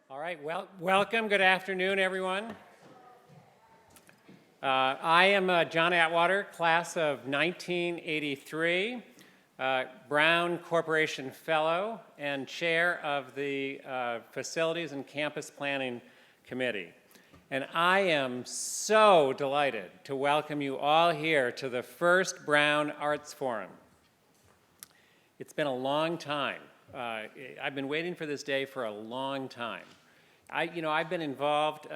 All right, well, welcome. Good afternoon, everyone. I am John Atwater, class of 1983, Brown Corporation Fellow and Chair of the Facilities and Campus Planning Committee. And I am so delighted to welcome you all here to the first Brown Arts Forum. It's been a long time. I've been waiting for this day for a long time. I've been involved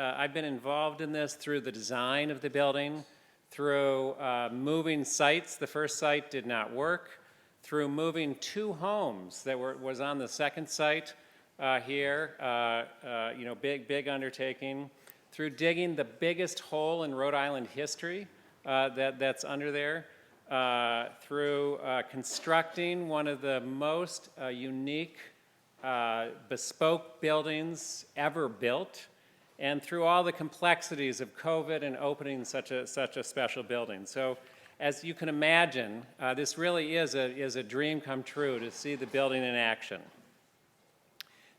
in this through the design of the building, through moving sites. The first site did not work, through moving two homes that was on the second site here. Big undertaking. Through digging the biggest hole in Rhode Island history that's under there. Through constructing one of the most unique bespoke buildings ever built, and through all the complexities of COVID and opening such a special building. So, as you can imagine, this really is a dream come true to see the building in action.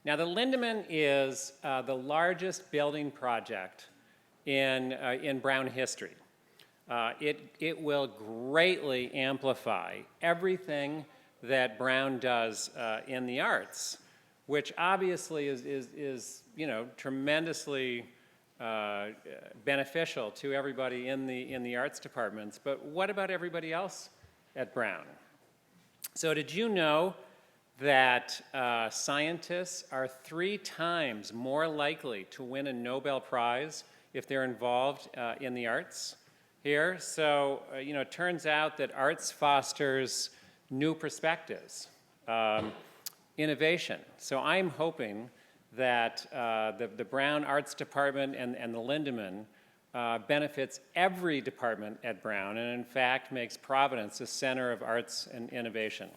Now, the Lindemann is the largest building project in Brown history. It will greatly amplify everything that Brown does in the arts, which obviously is tremendously beneficial to everybody in the arts departments. But what about everybody else at Brown? So did you know that scientists are 3 times more likely to win a Nobel Prize if they're involved in the arts here? So, it turns out that arts fosters new perspectives, innovation. So I'm hoping that the Brown Arts Department and the Lindemann benefits every department at Brown, and in fact makes Providence a center of arts and innovation.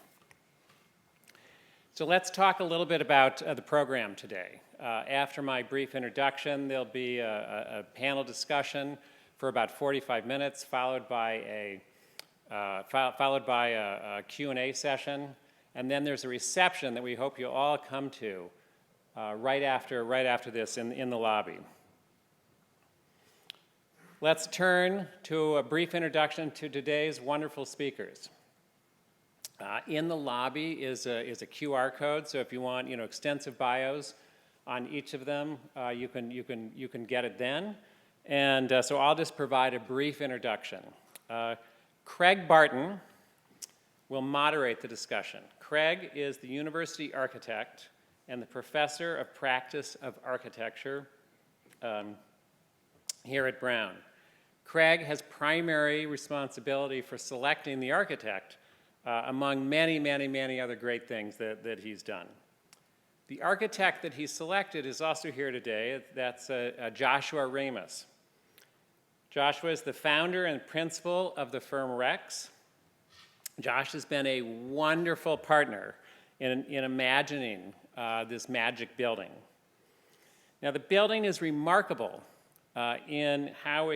So let's talk a little bit about the program today. After my brief introduction, there'll be a panel discussion for about 45 minutes, followed by a Q&A session, and then there's a reception that we hope you'll all come to right after this in the lobby. Let's turn to a brief introduction to today's wonderful speakers. In the lobby is a QR code, so if you want extensive bios on each of them, you can get it then. And so I'll just provide a brief introduction. Craig Barton will moderate the discussion. Craig is the university architect and the professor of practice of architecture here at Brown. Craig has primary responsibility for selecting the architect among many other great things that he's done. The architect that he selected is also here today. That's Joshua Ramus. Joshua is the founder and principal of the firm Rex. Josh has been a wonderful partner in imagining this magic building. Now, the building is remarkable in how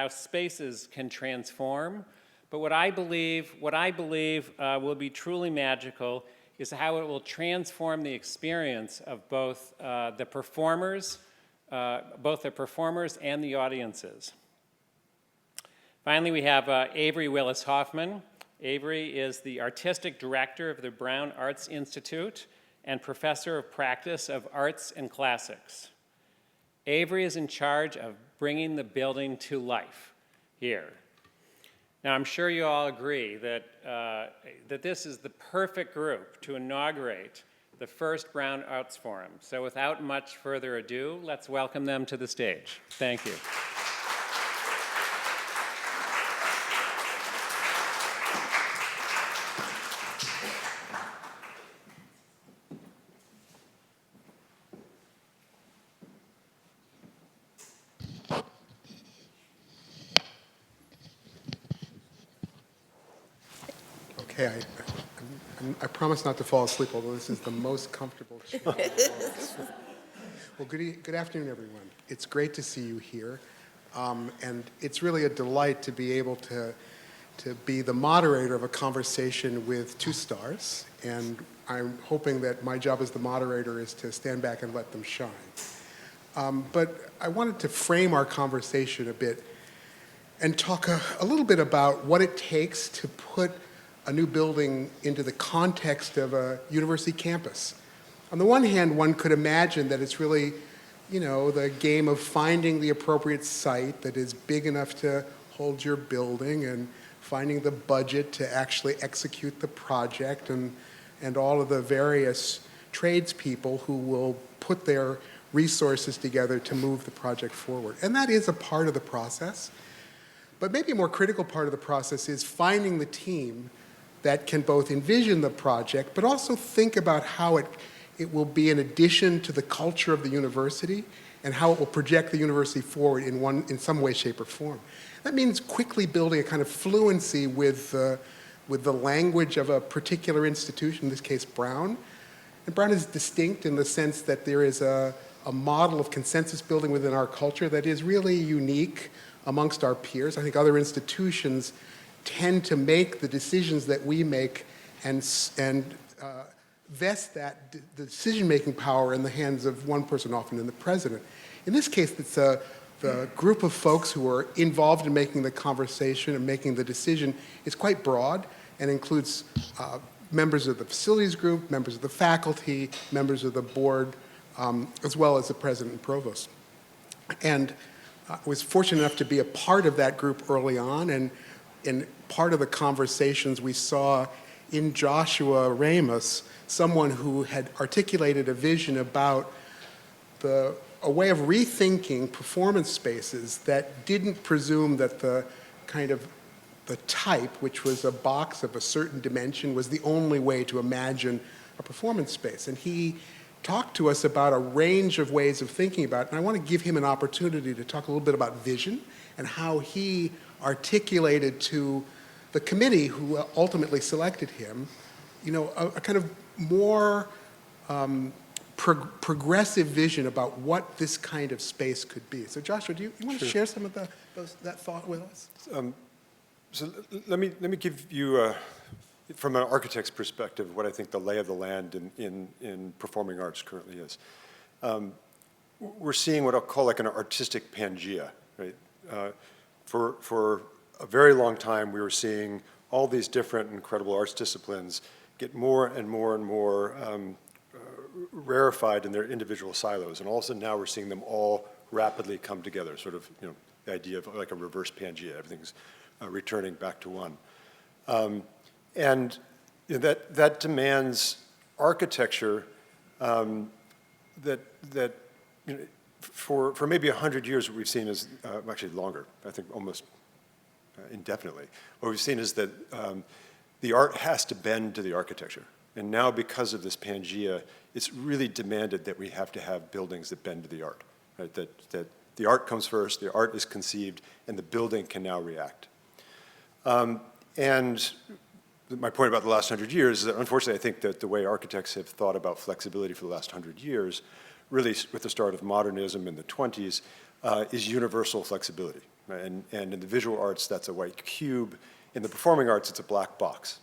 spaces can transform, but what I believe will be truly magical is how it will transform the experience of both the performers and the audiences. Finally, we have Avery Willis Hoffman. Avery is the artistic director of the Brown Arts Institute and professor of practice of arts and classics. Avery is in charge of bringing the building to life here. Now, I'm sure you all agree that this is the perfect group to inaugurate the first Brown Arts Forum. So without much further ado, let's welcome them to the stage. Thank you. Okay, I promise not to fall asleep, although this is the most comfortable chair in the world. Well, good afternoon, everyone. It's great to see you here, and it's really a delight to be able to to be the moderator of a conversation with two stars, and I'm hoping that my job as the moderator is to stand back and let them shine. But I wanted to frame our conversation a bit and talk a little bit about what it takes to put a new building into the context of a university campus. On the one hand, one could imagine that it's really, the game of finding the appropriate site that is big enough to hold your building and finding the budget to actually execute the project and all of the various tradespeople who will put their resources together to move the project forward. And that is a part of the process. But maybe a more critical part of the process is finding the team that can both envision the project, but also think about how it will be an addition to the culture of the university and how it will project the university forward in some way, shape, or form. That means quickly building a kind of fluency with the language of a particular institution, in this case Brown. And Brown is distinct in the sense that there is a model of consensus building within our culture that is really unique amongst our peers. I think other institutions tend to make the decisions that we make and vest the decision-making power in the hands of one person, often in the president. In this case, it's the group of folks who are involved in making the conversation and making the decision is quite broad and includes members of the facilities group, members of the faculty, members of the board, as well as the president and provost. And I was fortunate enough to be a part of that group early on, and in part of the conversations we saw in Joshua Ramus, someone who had articulated a vision about a way of rethinking performance spaces that didn't presume that the type, which was a box of a certain dimension, was the only way to imagine a performance space. And he talked to us about a range of ways of thinking about it, and I want to give him an opportunity to talk a little bit about vision and how he articulated to the committee who ultimately selected him, a kind of more progressive vision about what this kind of space could be. So Joshua, do you want to share some of that thought with us? So let me give you, from an architect's perspective, what I think the lay of the land in performing arts currently is. We're seeing what I'll call like an artistic Pangea, right? For a very long time, we were seeing all these different incredible arts disciplines get more and more and more rarefied in their individual silos, and all of a sudden now we're seeing them all rapidly come together, sort of, the idea of like a reverse Pangea, everything's returning back to one. And that demands architecture that for maybe 100 years what we've seen is, actually longer, I think almost indefinitely, what we've seen is that the art has to bend to the architecture. And now because of this Pangea, it's really demanded that we have to have buildings that bend to the art, right? That the art comes first, the art is conceived, and the building can now react. And my point about the last 100 years is that unfortunately I think that the way architects have thought about flexibility for the last 100 years, really with the start of modernism in the 20s, is universal flexibility. Right? And in the visual arts, that's a white cube. In the performing arts, it's a black box.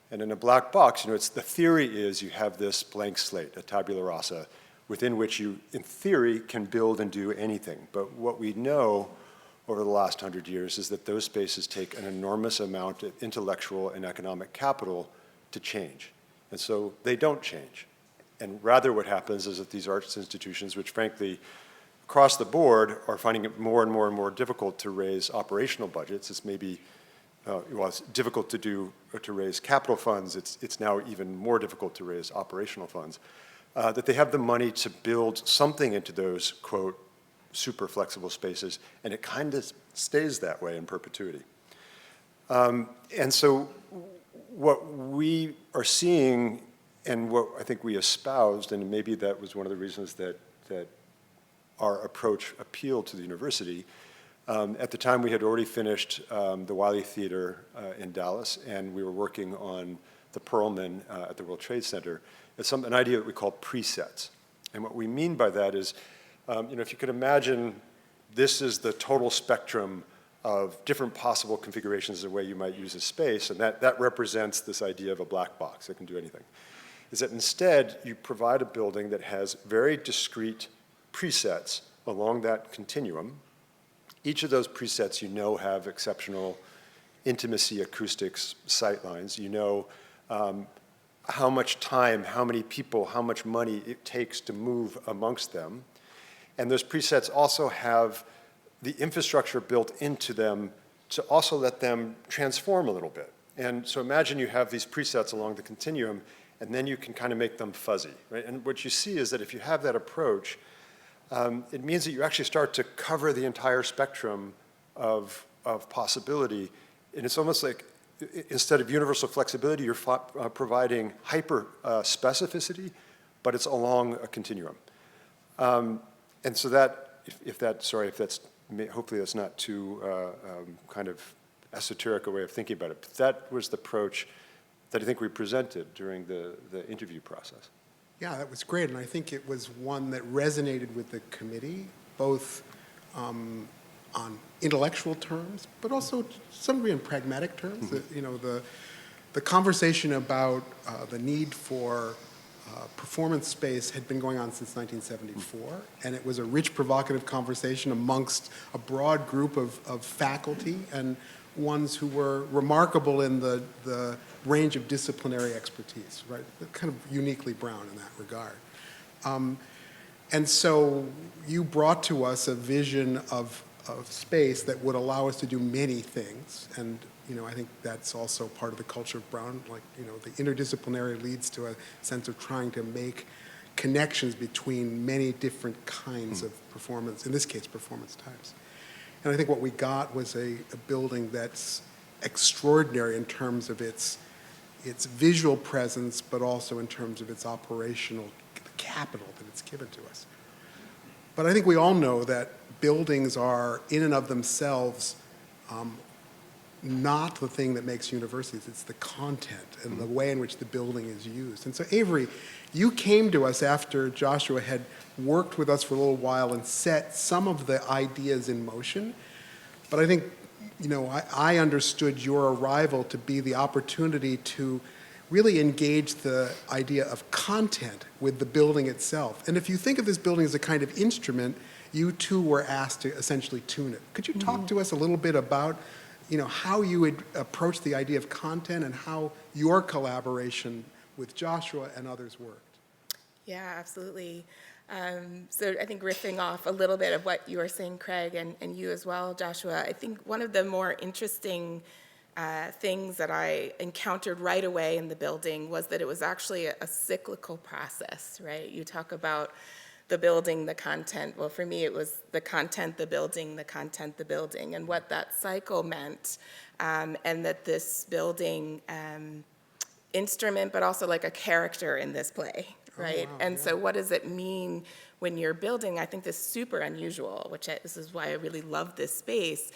And in a black box, it's the theory is you have this blank slate, a tabula rasa, within which you, in theory, can build and do anything. But what we know over the last 100 years is that those spaces take an enormous amount of intellectual and economic capital to change. And so they don't change. And rather what happens is that these arts institutions, which frankly, across the board, are finding it more and more and more difficult to raise operational budgets. It's maybe, it's difficult to raise capital funds. It's now even more difficult to raise operational funds. That they have the money to build something into those, quote, super flexible spaces, and it kind of stays that way in perpetuity. And so what we are seeing and what I think we espoused, and maybe that was one of the reasons that our approach appealed to the university. At the time, we had already finished the Wiley Theater in Dallas, and we were working on the Perlman at the World Trade Center. It's an idea that we call presets. And what we mean by that is, if you could imagine, this is the total spectrum of different possible configurations of the way you might use a space, and that represents this idea of a black box that can do anything, is that instead you provide a building that has very discrete presets along that continuum. Each of those presets you know have exceptional intimacy, acoustics, sight lines. You know how much time, how many people, how much money it takes to move amongst them. And those presets also have the infrastructure built into them to also let them transform a little bit. And so imagine you have these presets along the continuum, and then you can kind of make them fuzzy, right? And what you see is that if you have that approach, it means that you actually start to cover the entire spectrum of possibility. And it's almost like instead of universal flexibility, you're providing hyper specificity, but it's along a continuum. And so that, hopefully that's not too kind of esoteric a way of thinking about it, but that was the approach that I think we presented during the interview process. Yeah, that was great, and I think it was one that resonated with the committee, both on intellectual terms, but also to some degree in pragmatic terms. Mm-hmm. The conversation about the need for performance space had been going on since 1974, mm-hmm. and it was a rich, provocative conversation amongst a broad group of faculty and ones who were remarkable in the range of disciplinary expertise, right? Kind of uniquely Brown in that regard. And so you brought to us a vision of space that would allow us to do many things. And, I think that's also part of the culture of Brown. Like, the interdisciplinary leads to a sense of trying to make connections between many different kinds of performance, in this case, performance types. And I think what we got was a building that's extraordinary in terms of its visual presence, but also in terms of its operational capital that it's given to us. But I think we all know that buildings are, in and of themselves, not the thing that makes universities. It's the content and the way in which the building is used. And so, Avery, you came to us after Joshua had worked with us for a little while and set some of the ideas in motion. But I think, I understood your arrival to be the opportunity to really engage the idea of content with the building itself. And if you think of this building as a kind of instrument, you too were asked to essentially tune it. Could you talk to us a little bit about, how you would approach the idea of content and how your collaboration with Joshua and others worked? Yeah, absolutely. So I think riffing off a little bit of what you were saying, Craig, and you as well, Joshua, I think one of the more interesting things that I encountered right away in the building was that it was actually a cyclical process, right? You talk about the building, the content. Well, for me, it was the content, the building, the content, the building, and what that cycle meant, and that this building instrument, but also like a character in this play, right? Oh, wow, and yeah. so what does it mean when you're building? I think this is super unusual, this is why I really love this space,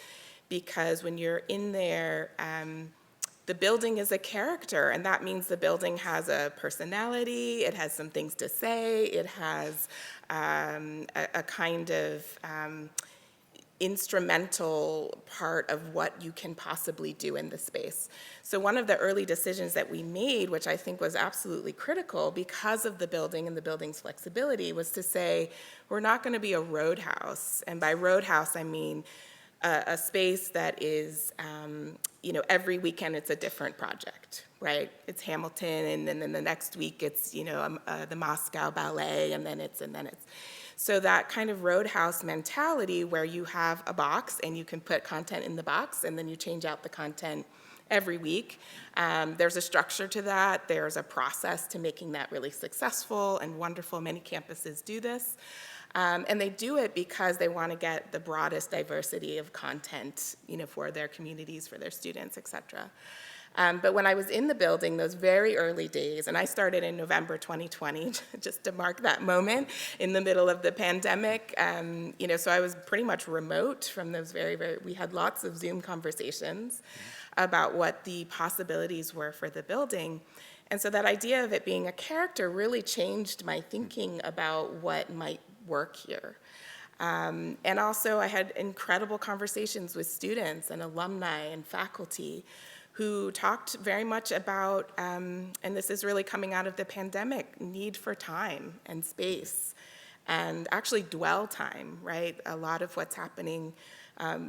because when you're in there, the building is a character, and that means the building has a personality, it has some things to say, it has a kind of instrumental part of what you can possibly do in the space. So one of the early decisions that we made, which I think was absolutely critical because of the building and the building's flexibility, was to say, we're not going to be a roadhouse. And by roadhouse, I mean a space that is, every weekend it's a different project, right? It's Hamilton, and then the next week it's, the Moscow Ballet, and then it's. So that kind of roadhouse mentality where you have a box and you can put content in the box and then you change out the content every week. There's a structure to that. There's a process to making that really successful and wonderful. Many campuses do this. And they do it because they want to get the broadest diversity of content, for their communities, for their students, et cetera. But when I was in the building, those very early days, and I started in November 2020, just to mark that moment in the middle of the pandemic, so I was pretty much remote from those we had lots of Zoom conversations about what the possibilities were for the building. And so that idea of it being a character really changed my thinking about what might work here. And also I had incredible conversations with students and alumni and faculty who talked very much about, and this is really coming out of the pandemic, need for time and space and actually dwell time, right? A lot of what's happening,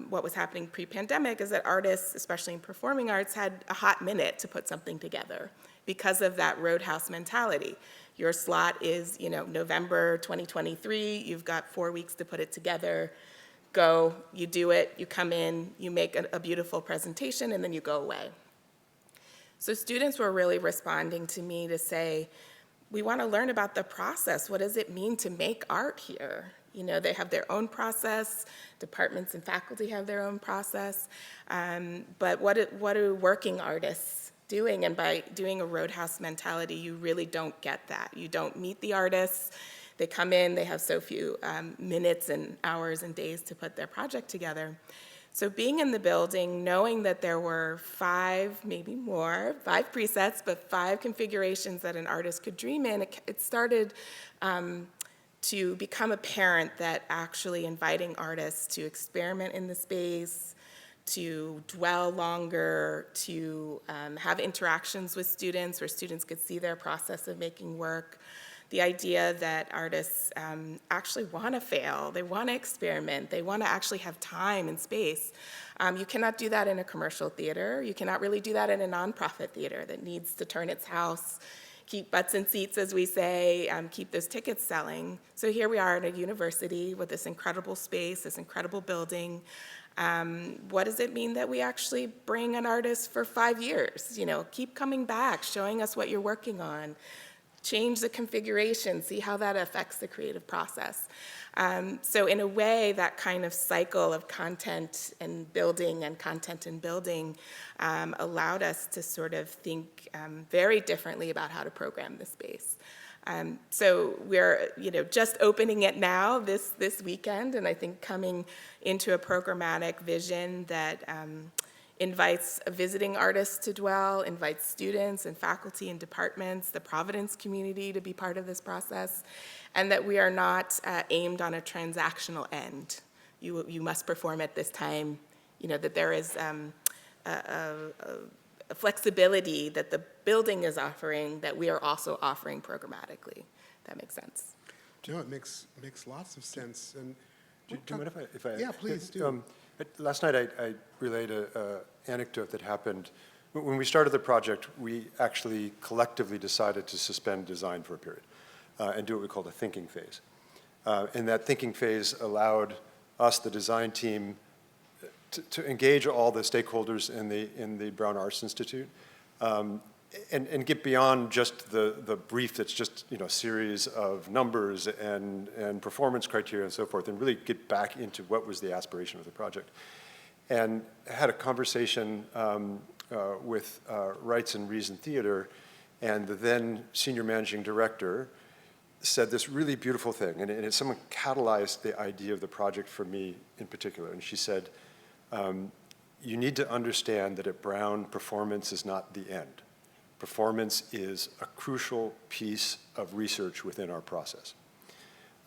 what was happening pre-pandemic is that artists, especially in performing arts, had a hot minute to put something together because of that roadhouse mentality. Your slot is, November 2023, you've got 4 weeks to put it together. Go, you do it, you come in, you make a beautiful presentation, and then you go away. So students were really responding to me to say, we want to learn about the process. What does it mean to make art here? They have their own process, departments and faculty have their own process, but what do working artists doing? And by doing a roadhouse mentality, you really don't get that. You don't meet the artists. They come in, they have so few minutes and hours and days to put their project together. So being in the building, knowing that there were 5, maybe more, 5 presets, but 5 configurations that an artist could dream in, it started to become apparent that actually inviting artists to experiment in the space, to dwell longer, to have interactions with students where students could see their process of making work. The idea that artists actually want to fail, they want to experiment, they want to actually have time and space. You cannot do that in a commercial theater. You cannot really do that in a nonprofit theater that needs to turn its house, keep butts in seats, as we say, keep those tickets selling. So here we are at a university with this incredible space, this incredible building. What does it mean that we actually bring an artist for 5 years? Keep coming back, showing us what you're working on. Change the configuration, see how that affects the creative process. So in a way, that kind of cycle of content and building allowed us to sort of think very differently about how to program the space. So we're just opening it now this weekend, and I think coming into a programmatic vision that invites visiting artists to dwell, invites students and faculty and departments, the Providence community to be part of this process, and that we are not aimed on a transactional end. You must perform at this time, that there is a flexibility that the building is offering that we are also offering programmatically. That makes sense. No, it makes lots of sense. And Do you mind if I? Yeah, please do. Last night I relayed an anecdote that happened. When we started the project, we actually collectively decided to suspend design for a period and do what we called a thinking phase. And that thinking phase allowed us, the design team, to engage all the stakeholders in the Brown Arts Institute and get beyond just the brief that's just a series of numbers and performance criteria and so forth, and really get back into what was the aspiration of the project. And had a conversation with Rights and Reason Theater, and the then senior managing director said this really beautiful thing, and someone catalyzed the idea of the project for me in particular. And she said, you need to understand that at Brown, performance is not the end. Performance is a crucial piece of research within our process.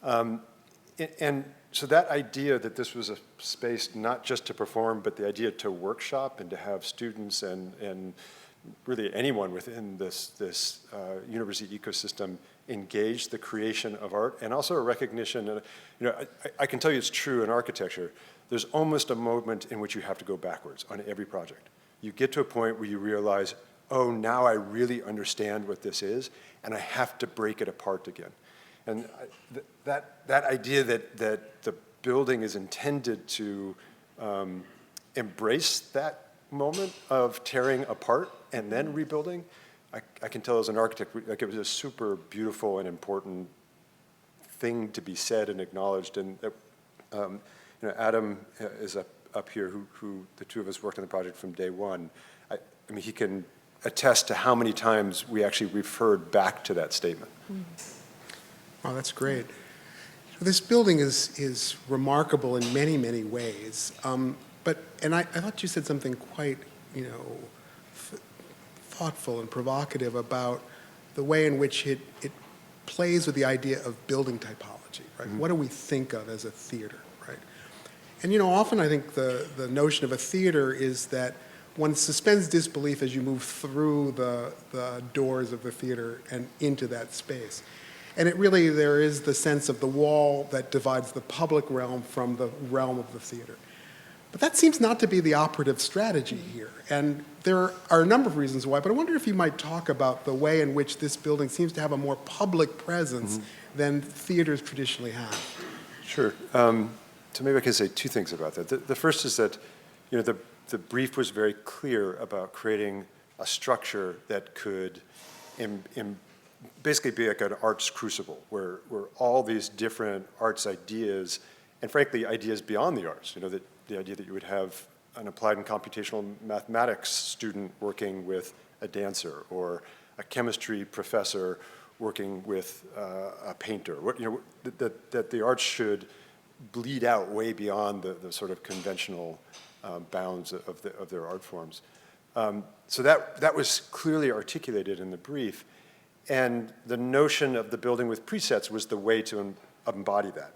And so that idea that this was a space not just to perform, but the idea to workshop and to have students and really anyone within this university ecosystem engage the creation of art, and also a recognition, I can tell you it's true in architecture, there's almost a moment in which you have to go backwards on every project. You get to a point where you realize, oh, now I really understand what this is, and I have to break it apart again. And that idea that the building is intended to embrace that moment of tearing apart and then rebuilding, I can tell as an architect, like it was a super beautiful and important thing to be said and acknowledged. And Adam is up here, who the two of us worked on the project from day one. I mean, he can attest to how many times we actually referred back to that statement. Oh, that's great. This building is remarkable in many, many ways. And I thought you said something quite, thoughtful and provocative about the way in which it plays with the idea of building typology, right? What do we think of as a theater, right? And often I think the notion of a theater is that one suspends disbelief as you move through the doors of the theater and into that space. And there is the sense of the wall that divides the public realm from the realm of the theater. But that seems not to be the operative strategy here. And there are a number of reasons why, but I wonder if you might talk about the way in which this building seems to have a more public presence than theaters traditionally have. Sure. So maybe I can say two things about that. The first is that, the brief was very clear about creating a structure that could basically be like an arts crucible, where all these different arts ideas, and frankly, ideas beyond the arts, the idea that you would have an applied and computational mathematics student working with a dancer, or a chemistry professor working with a painter, that the arts should bleed out way beyond the sort of conventional bounds of their art forms. So that was clearly articulated in the brief, and the notion of the building with presets was the way to embody that.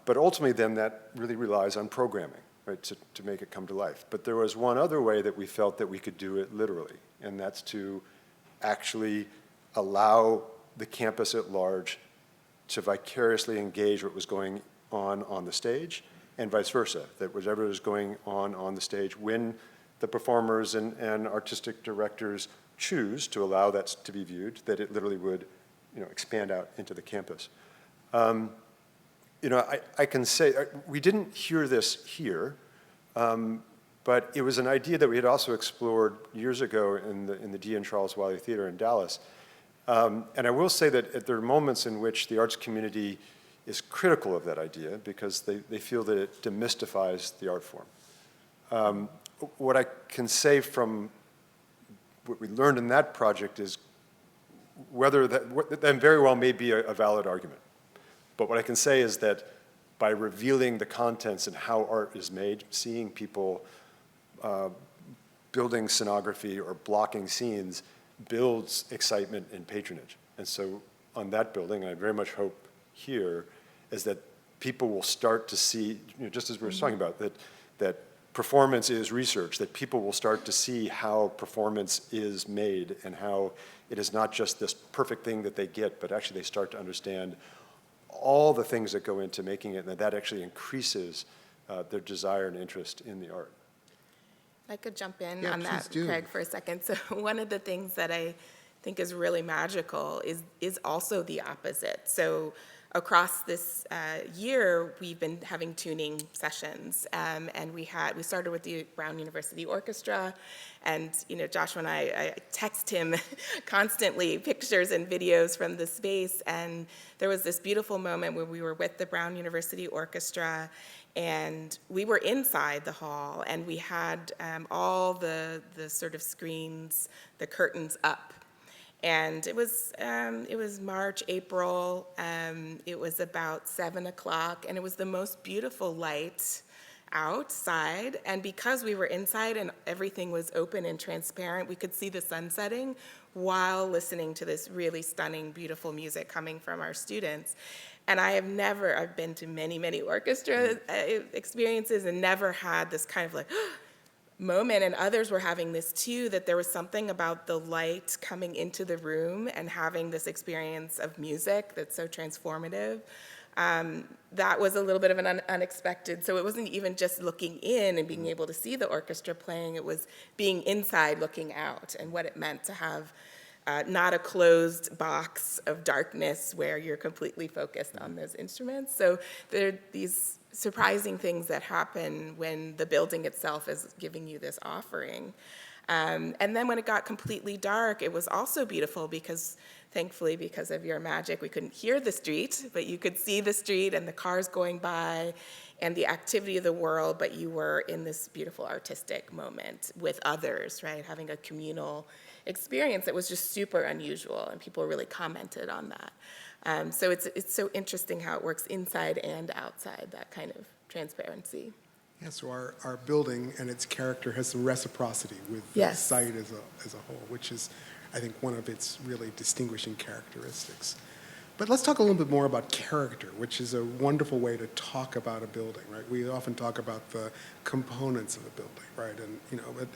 But ultimately then that really relies on programming, right, to make it come to life. But there was one other way that we felt that we could do it literally, and that's to actually allow the campus at large to vicariously engage what was going on the stage, and vice versa, that whatever is going on the stage, when the performers and artistic directors choose to allow that to be viewed, that it literally would expand out into the campus. I can say, we didn't hear this here, but it was an idea that we had also explored years ago in the D. and Charles Wiley Theater in Dallas. And I will say that there are moments in which the arts community is critical of that idea because they feel that it demystifies the art form. What I can say from what we learned in that project is whether that very well may be a valid argument. But what I can say is that by revealing the contents and how art is made, seeing people building scenography or blocking scenes builds excitement and patronage. And so on that building, I very much hope here, is that people will start to see, just as we were talking about, that performance is research, that people will start to see how performance is made and how it is not just this perfect thing that they get, but actually they start to understand all the things that go into making it, and that actually increases their desire and interest in the art. I could jump in Yeah, on that, please do. Craig, for a second. So one of the things that I think is really magical is also the opposite. So across this year, we've been having tuning sessions, and we started with the Brown University Orchestra, and Joshua and I text him constantly pictures and videos from the space, and there was this beautiful moment where we were with the Brown University Orchestra, and we were inside the hall, and we had all the sort of screens, the curtains up. And it was March, April, it was about 7 o'clock, and it was the most beautiful light outside. And because we were inside and everything was open and transparent, we could see the sun setting while listening to this really stunning, beautiful music coming from our students. And I've been to many, many orchestra experiences and never had this kind of like, moment, and others were having this too, that there was something about the light coming into the room and having this experience of music that's so transformative. That was a little bit of an unexpected, so it wasn't even just looking in and being able to see the orchestra playing, it was being inside looking out and what it meant to have not a closed box of darkness where you're completely focused on those instruments. So there are these surprising things that happen when the building itself is giving you this offering. And then when it got completely dark, it was also beautiful because, thankfully, because of your magic, we couldn't hear the street, but you could see the street and the cars going by and the activity of the world, but you were in this beautiful artistic moment with others, right? Having a communal experience that was just super unusual, and people really commented on that. So it's so interesting how it works inside and outside, that kind of transparency. Yeah, so our building and its character has some reciprocity with the Yes. site as a whole, which is, I think, one of its really distinguishing characteristics. But let's talk a little bit more about character, which is a wonderful way to talk about a building, right? We often talk about the components of a building, right? And but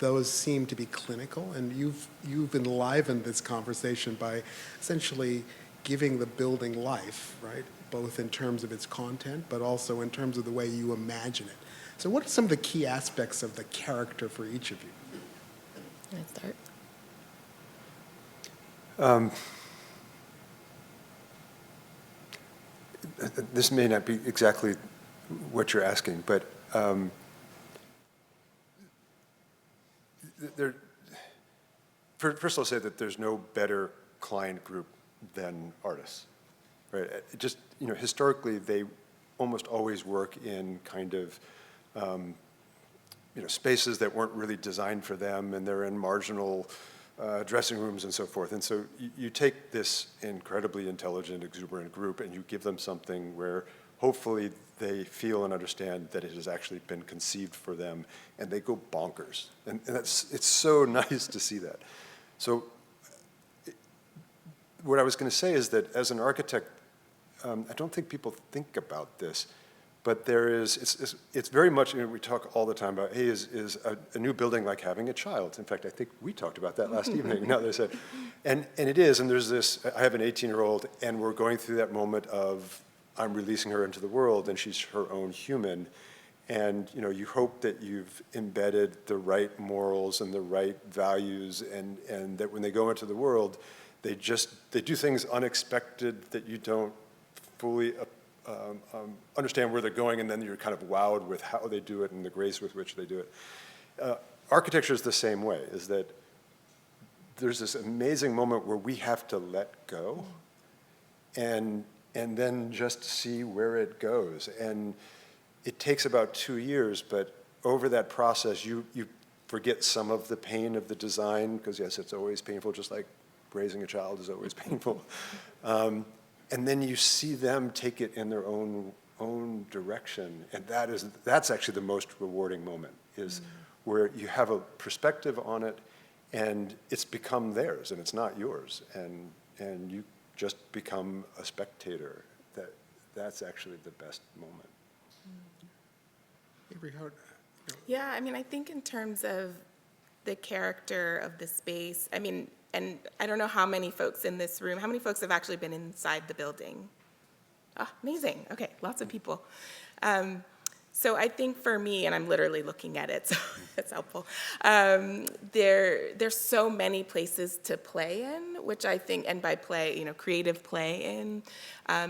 those seem to be clinical, and you've enlivened this conversation by essentially giving the building life, right? Both in terms of its content, but also in terms of the way you imagine it. So what are some of the key aspects of the character for each of you? Can I start? This may not be exactly what you're asking, but first I'll say that there's no better client group than artists, right? Just, historically, they almost always work in kind of, spaces that weren't really designed for them, and they're in marginal dressing rooms and so forth. And so you take this incredibly intelligent, exuberant group and you give them something where hopefully they feel and understand that it has actually been conceived for them, and they go bonkers. And it's so nice to see that. So what I was going to say is that as an architect, I don't think people think about this, but it's very much, we talk all the time about, hey, is a new building like having a child? In fact, I think we talked about that last evening, now that I said. And it is, and there's this, I have an 18-year-old, and we're going through that moment of, I'm releasing her into the world, and she's her own human. And you hope that you've embedded the right morals and the right values, and that when they go into the world, they do things unexpected that you don't fully understand where they're going, and then you're kind of wowed with how they do it and the grace with which they do it. Architecture is the same way, is that there's this amazing moment where we have to let go and then just see where it goes. And it takes about 2 years, but over that process, you forget some of the pain of the design, because yes, it's always painful, just like raising a child is always painful. And then you see them take it in their own direction, and that's actually the most rewarding moment, is where you have a perspective on it, and it's become theirs, and it's not yours, and you just become a spectator. That's actually the best moment. Avery, how? Yeah, I think in terms of the character of the space, and I don't know how many folks in this room, how many folks have actually been inside the building? Ah, amazing. Okay, lots of people. So I think for me, and I'm literally looking at it, so that's helpful, there's so many places to play in, which I think, and by play, creative play in,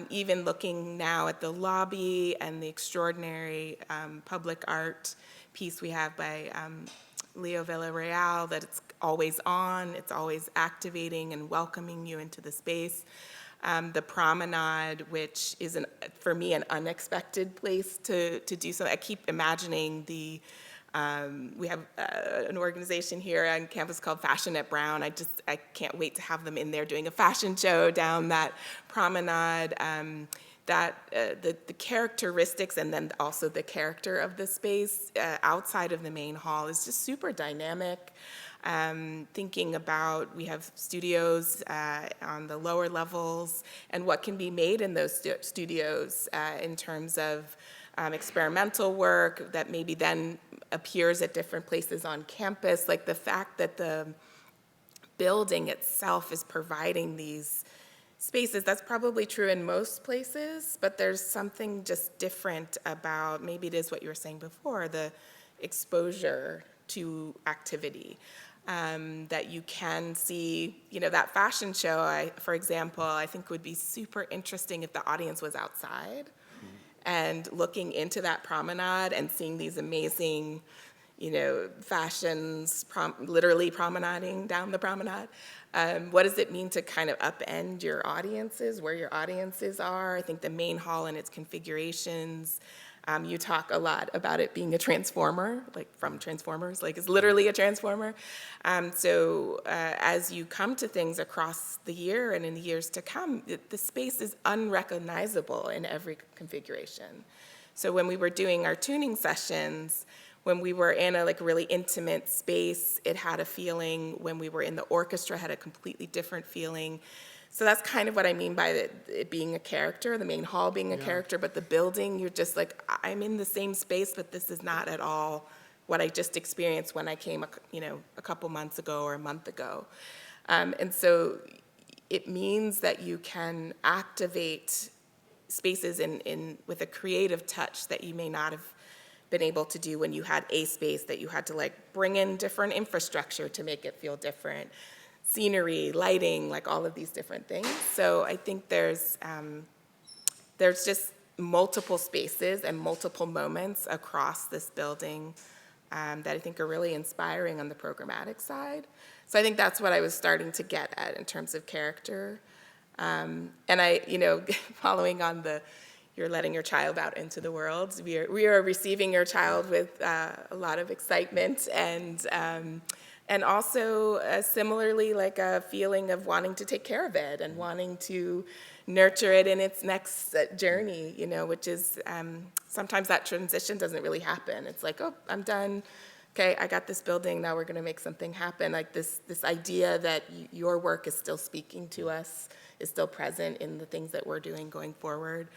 even looking now at the lobby and the extraordinary public art piece we have by Leo Villarreal, that it's always on, it's always activating and welcoming you into the space. The promenade, which is, for me, an unexpected place to do so. I keep imagining we have an organization here on campus called Fashion at Brown. I can't wait to have them in there doing a fashion show down that promenade. The characteristics and then also the character of the space outside of the main hall is just super dynamic. Thinking about, we have studios on the lower levels and what can be made in those studios in terms of experimental work that maybe then appears at different places on campus. Like the fact that the building itself is providing these spaces, that's probably true in most places, but there's something just different about, maybe it is what you were saying before, the exposure to activity. That you can see, that fashion show, for example, I think would be super interesting if the audience was outside and looking into that promenade and seeing these amazing, fashions, literally promenading down the promenade. What does it mean to kind of upend your audiences, where your audiences are? I think the main hall and its configurations, you talk a lot about it being a transformer, like from Transformers, like it's literally a transformer. So as you come to things across the year and in the years to come, the space is unrecognizable in every configuration. So when we were doing our tuning sessions, when we were in a really intimate space, it had a feeling. When we were in the orchestra, it had a completely different feeling. So that's kind of what I mean by it being a character, the main hall being a character, but the building, you're just like, I'm in the same space, but this is not at all what I just experienced when I came, a couple months ago or a month ago. And so it means that you can activate spaces with a creative touch that you may not have been able to do when you had a space that you had to bring in different infrastructure to make it feel different. Scenery, lighting, all of these different things. So I think there's just multiple spaces and multiple moments across this building that I think are really inspiring on the programmatic side. So I think that's what I was starting to get at in terms of character. And I, following on you're letting your child out into the world, we are receiving your child with a lot of excitement and also similarly a feeling of wanting to take care of it and wanting to nurture it in its next journey, which is sometimes that transition doesn't really happen. It's like, oh, I'm done. Okay, I got this building, now we're gonna make something happen. This idea that your work is still speaking to us, is still present in the things that we're doing going forward.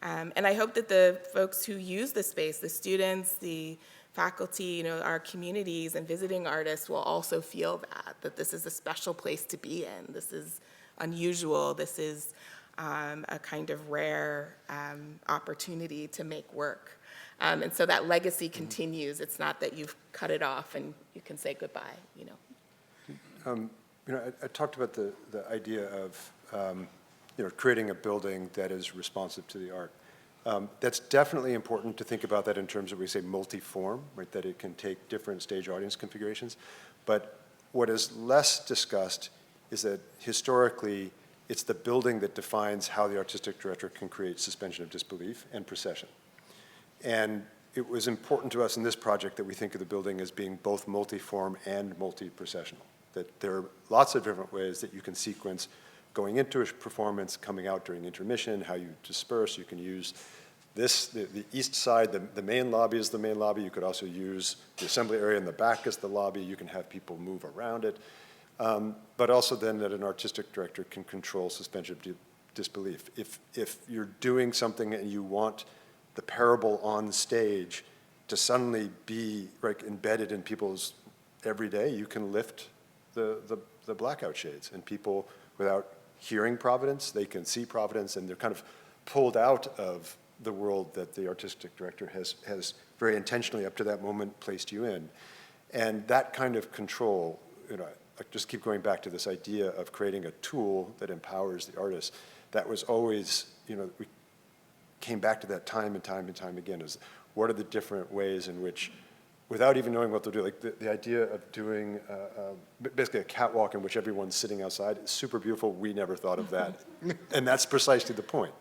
And I hope that the folks who use the space, the students, the faculty, our communities and visiting artists will also feel that this is a special place to be in. This is unusual. This is a kind of rare opportunity to make work. And so that legacy continues. It's not that you've cut it off and you can say goodbye, I talked about the idea of creating a building that is responsive to the art. That's definitely important to think about that in terms of, we say, multi-form, right, that it can take different stage audience configurations. But what is less discussed is that historically, it's the building that defines how the artistic director can create suspension of disbelief and procession. And it was important to us in this project that we think of the building as being both multi-form and multi-processional, that there are lots of different ways that you can sequence going into a performance, coming out during intermission, how you disperse. You can use the east side, the main lobby is the main lobby. You could also use the assembly area in the back as the lobby. You can have people move around it. But also then that an artistic director can control suspension of disbelief. If you're doing something and you want the parable on stage to suddenly be embedded in people's everyday, you can lift the blackout shades, and people, without hearing Providence, they can see Providence, and they're kind of pulled out of the world that the artistic director has very intentionally up to that moment placed you in. And that kind of control, I just keep going back to this idea of creating a tool that empowers the artist. That was always, we came back to that time and time and time again, is what are the different ways in which, without even knowing what they'll do, the idea of doing basically a catwalk in which everyone's sitting outside is super beautiful. We never thought of that. And that's precisely the point,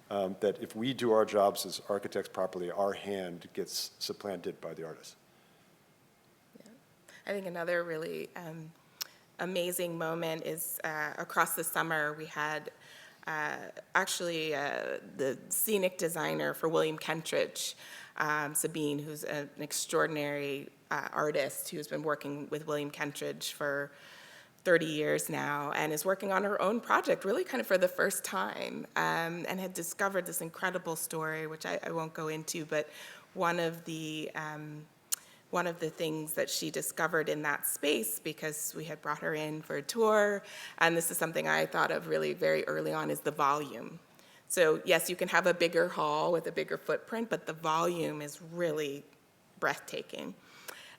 that if we do our jobs as architects properly, our hand gets supplanted by the artist. Yeah. I think another really amazing moment is across the summer we had the scenic designer for William Kentridge, Sabine, who's an extraordinary artist who's been working with William Kentridge for 30 years now and is working on her own project really kind of for the first time, and had discovered this incredible story, which I won't go into, but one of the things that she discovered in that space, because we had brought her in for a tour, and this is something I thought of really very early on, is the volume. So yes, you can have a bigger hall with a bigger footprint, but the volume is really breathtaking.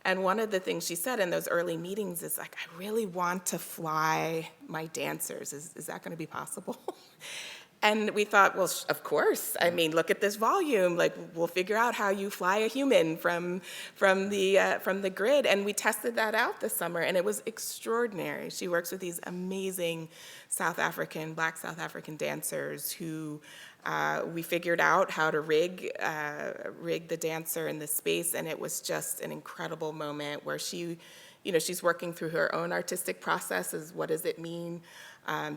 And one of the things she said in those early meetings is I really want to fly my dancers. Is that going to be possible? And we thought, well, of course. I mean, look at this volume. We'll figure out how you fly a human from the grid. And we tested that out this summer, and it was extraordinary. She works with these amazing Black South African dancers who we figured out how to rig the dancer in this space, and it was just an incredible moment where she's working through her own artistic processes. What does it mean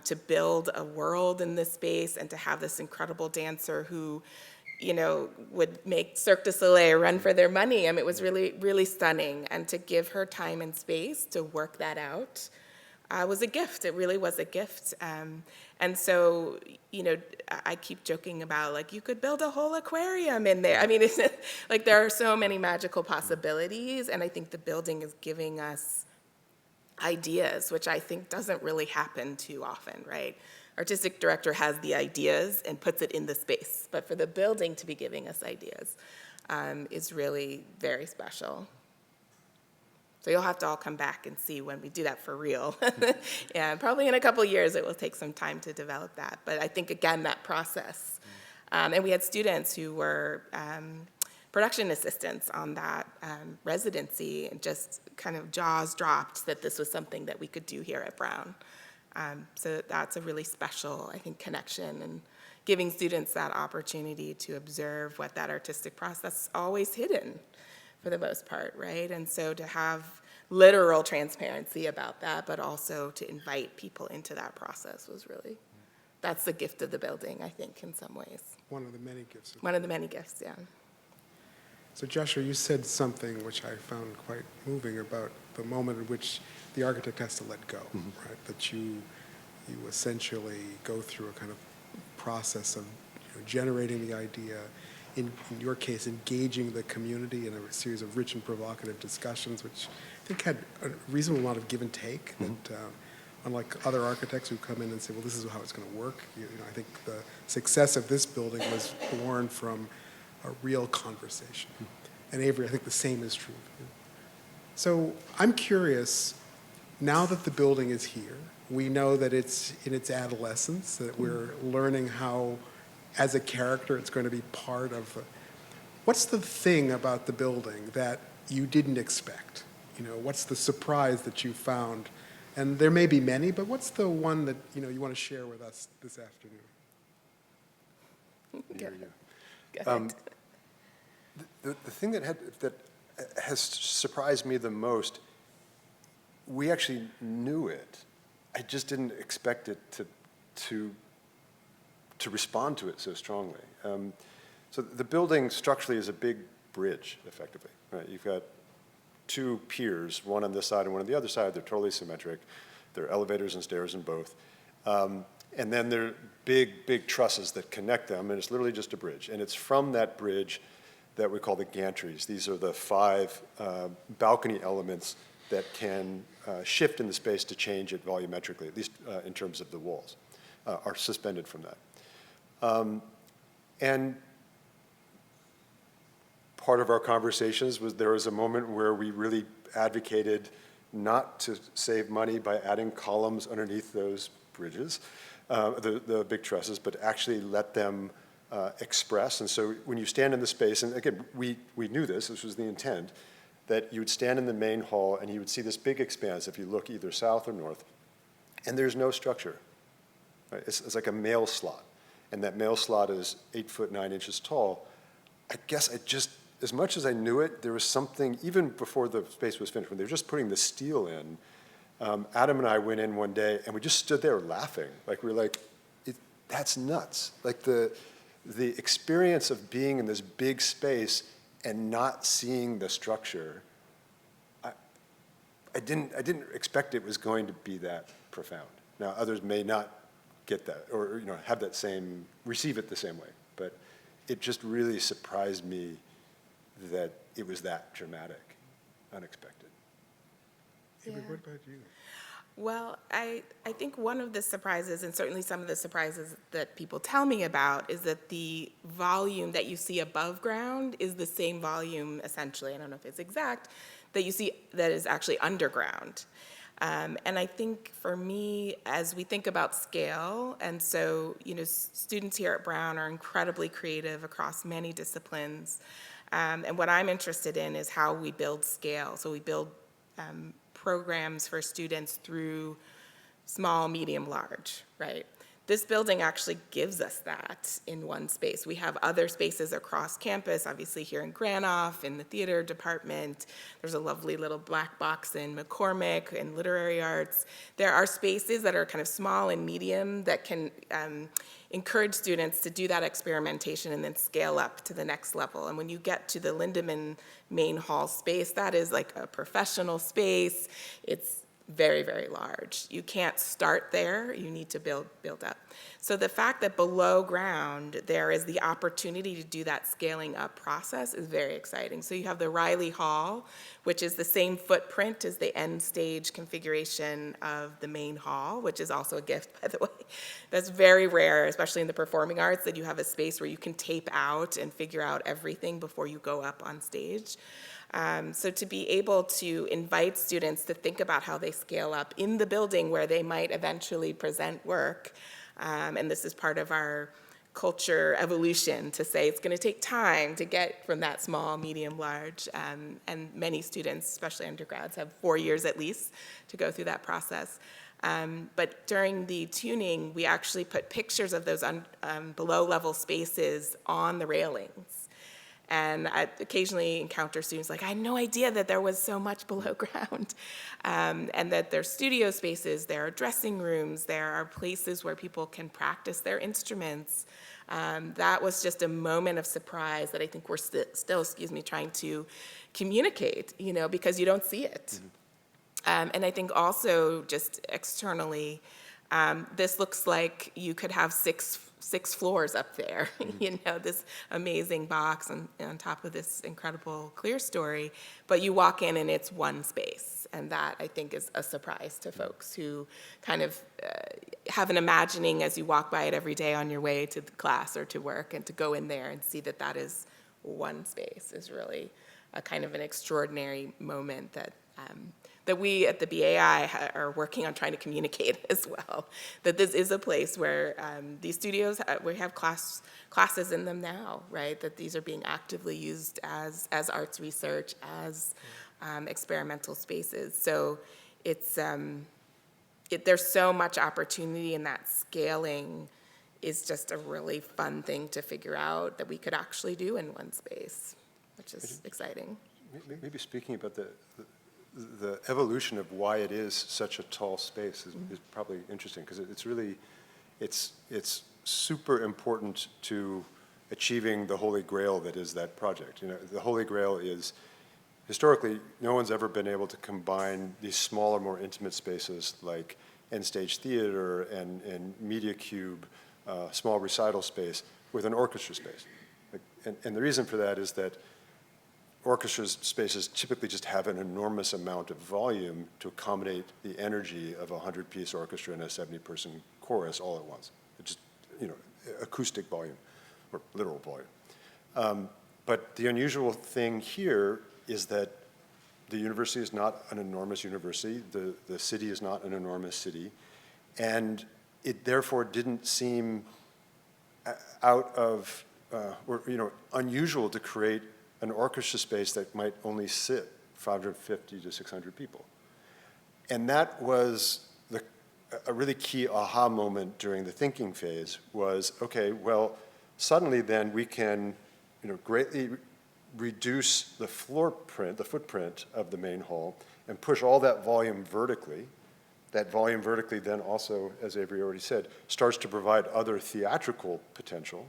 to build a world in this space and to have this incredible dancer who, would make Cirque du Soleil run for their money? I mean, it was really, really stunning. And to give her time and space to work that out was a gift. It really was a gift. And so, I keep joking about, like, you could build a whole aquarium in there. I mean, it's like there are so many magical possibilities, and I think the building is giving us ideas, which I think doesn't really happen too often, right? Artistic director has the ideas and puts it in the space, but for the building to be giving us ideas is really very special. So you'll have to all come back and see when we do that for real. Yeah, probably in a couple of years it will take some time to develop that. But I think, again, that process. And we had students who were production assistants on that residency, and just kind of jaws dropped that this was something that we could do here at Brown. So that's a really special, I think, connection, and giving students that opportunity to observe what that artistic process is always hidden, for the most part, right? And so to have literal transparency about that, but also to invite people into that process was really, that's the gift of the building, I think, in some ways. One of the many gifts. One of the many gifts, yeah. So Joshua, you said something which I found quite moving about the moment in which the architect has to let go, right? That you essentially go through a kind of process of generating the idea, in your case, engaging the community in a series of rich and provocative discussions, which I think had a reasonable amount of give and take. That unlike other architects who come in and say, well, this is how it's going to work, I think the success of this building was born from a real conversation. And Avery, I think the same is true of you. So I'm curious, now that the building is here, we know that it's in its adolescence, that we're learning how, as a character, it's going to be part of what's the thing about the building that you didn't expect? What's the surprise that you found? And there may be many, but what's the one that you want to share with us this afternoon? Go ahead. The thing that has surprised me the most, we actually knew it. I just didn't expect it to respond to it so strongly. So the building structurally is a big bridge, effectively, right? You've got two piers, one on this side and one on the other side. They're totally symmetric. There are elevators and stairs in both. And then there are big trusses that connect them, and it's literally just a bridge. And it's from that bridge that we call the gantries. These are the 5 balcony elements that can shift in the space to change it volumetrically, at least in terms of the walls, are suspended from that. And part of our conversations was there was a moment where we really advocated not to save money by adding columns underneath those bridges, the big trusses, but actually let them express. And so when you stand in the space, and again, we knew this was the intent, that you would stand in the main hall and you would see this big expanse if you look either south or north, and there's no structure. Right? It's like a mail slot, and that mail slot is 8 foot 9 inches tall. I guess as much as I knew it, there was something, even before the space was finished, when they were just putting the steel in, Adam and I went in one day and we just stood there laughing. Like, we were like, that's nuts. Like the experience of being in this big space and not seeing the structure, I didn't expect it was going to be that profound. Now, others may not get that or have that receive it the same way, but it just really surprised me that it was that dramatic, unexpected. Avery, what about you? Well, I think one of the surprises, and certainly some of the surprises that people tell me about, is that the volume that you see above ground is the same volume, essentially, I don't know if it's exact, that you see that is actually underground. And I think for me, as we think about scale, and so, students here at Brown are incredibly creative across many disciplines. And what I'm interested in is how we build scale. So we build programs for students through small, medium, large, right? This building actually gives us that in one space. We have other spaces across campus, obviously here in Granoff, in the theater department. There's a lovely little black box in McCormick in literary arts. There are spaces that are kind of small and medium that can encourage students to do that experimentation and then scale up to the next level. And when you get to the Lindemann main hall space, that is like a professional space. It's very, very large. You can't start there, you need to build up. So the fact that below ground there is the opportunity to do that scaling up process is very exciting. So you have the Riley Hall, which is the same footprint as the end stage configuration of the main hall, which is also a gift, by the way. That's very rare, especially in the performing arts, that you have a space where you can tape out and figure out everything before you go up on stage. So to be able to invite students to think about how they scale up in the building where they might eventually present work, and this is part of our culture evolution to say it's going to take time to get from that small, medium, large, and many students, especially undergrads, have 4 years at least to go through that process. But during the tuning, we actually put pictures of those below level spaces on the railings. And I occasionally encounter students like, I had no idea that there was so much below ground. And that there's studio spaces, there are dressing rooms, there are places where people can practice their instruments. That was just a moment of surprise that I think we're still, trying to communicate, because you don't see it. And I think also just externally, this looks like you could have six floors up there, this amazing box on top of this incredible clear story, but you walk in and it's one space. And that, I think, is a surprise to folks who kind of have an imagining as you walk by it every day on your way to the class or to work, and to go in there and see that that is one space is really a kind of an extraordinary moment that we at the BAI are working on trying to communicate as well, that this is a place where these studios, we have classes in them now, right? That these are being actively used as arts research, as experimental spaces. So it's, there's so much opportunity, and that scaling is just a really fun thing to figure out that we could actually do in one space, which is exciting. Maybe speaking about the evolution of why it is such a tall space is probably interesting, because it's really, it's super important to achieving the holy grail that is that project. The holy grail is, historically, no one's ever been able to combine these smaller, more intimate spaces like end stage theater and media cube, small recital space, with an orchestra space. And the reason for that is that orchestra spaces typically just have an enormous amount of volume to accommodate the energy of a 100-piece orchestra and a 70-person chorus all at once. It's just, acoustic volume, or literal volume. But the unusual thing here is that the university is not an enormous university, the city is not an enormous city, and it therefore didn't seem out of, unusual to create an orchestra space that might only sit 550 to 600 people. And that was a really key aha moment during the thinking phase was, okay, well, suddenly then we can greatly reduce the footprint of the main hall, and push all that volume vertically. That volume vertically then also, as Avery already said, starts to provide other theatrical potential.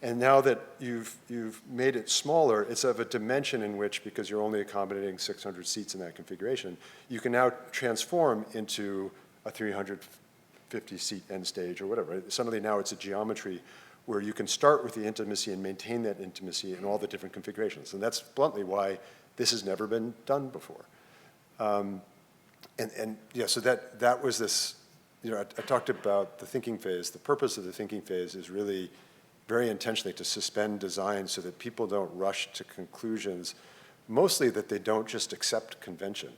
And now that you've made it smaller, it's of a dimension in which, because you're only accommodating 600 seats in that configuration, you can now transform into a 350-seat end stage or whatever. Suddenly now it's a geometry where you can start with the intimacy and maintain that intimacy in all the different configurations. And that's bluntly why this has never been done before. So that was this, I talked about the thinking phase. The purpose of the thinking phase is really very intentionally to suspend design so that people don't rush to conclusions, mostly that they don't just accept convention,